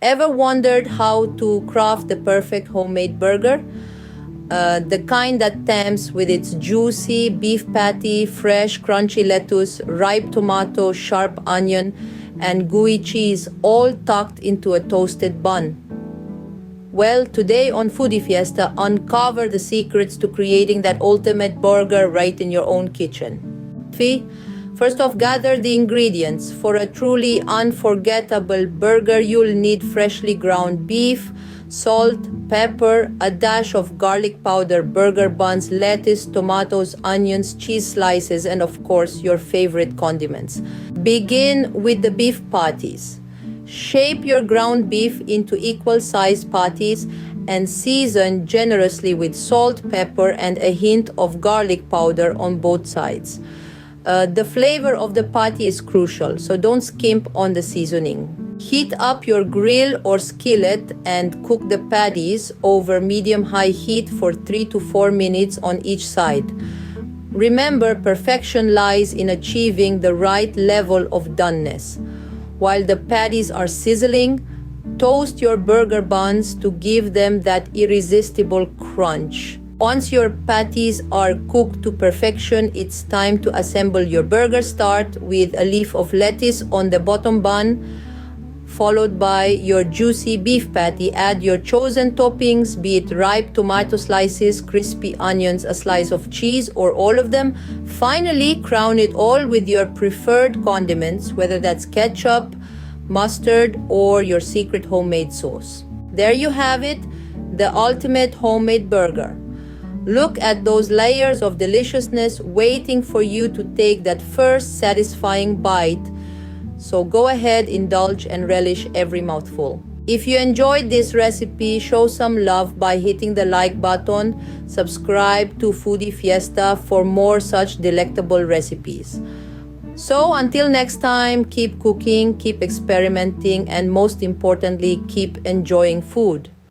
Ever wondered how to craft the perfect homemade burger? The kind that tempts with its juicy beef patty, fresh crunchy lettuce, ripe tomato, sharp onion, and gooey cheese, all tucked into a toasted bun. Well, today on Foodie Fiesta, uncover the secrets to creating that ultimate burger right in your own kitchen. First off, gather the ingredients. For a truly unforgettable burger, you'll need freshly ground beef, salt, pepper, a dash of garlic powder, burger buns, lettuce, tomatoes, onions, cheese slices, and of course, your favorite condiments. Begin with the beef patties. Shape your ground beef into equal-sized patties and season generously with salt, pepper, and a hint of garlic powder on both sides. The flavor of the patty is crucial, so don't skimp on the seasoning. Heat up your grill or skillet and cook the patties over medium-high heat for 3 to 4 minutes on each side. Remember, perfection lies in achieving the right level of doneness. While the patties are sizzling, toast your burger buns to give them that irresistible crunch. Once your patties are cooked to perfection, it's time to assemble your burger. Start with a leaf of lettuce on the bottom bun, followed by your juicy beef patty. Add your chosen toppings, be it ripe tomato slices, crispy onions, a slice of cheese, or all of them. Finally, crown it all with your preferred condiments, whether that's ketchup, mustard, or your secret homemade sauce. There you have it, the ultimate homemade burger. Look at those layers of deliciousness waiting for you to take that first satisfying bite. So go ahead, indulge, and relish every mouthful. If you enjoyed this recipe, show some love by hitting the like button. Subscribe to Foodie Fiesta for more such delectable recipes. So until next time, keep cooking, keep experimenting, and most importantly, keep enjoying food.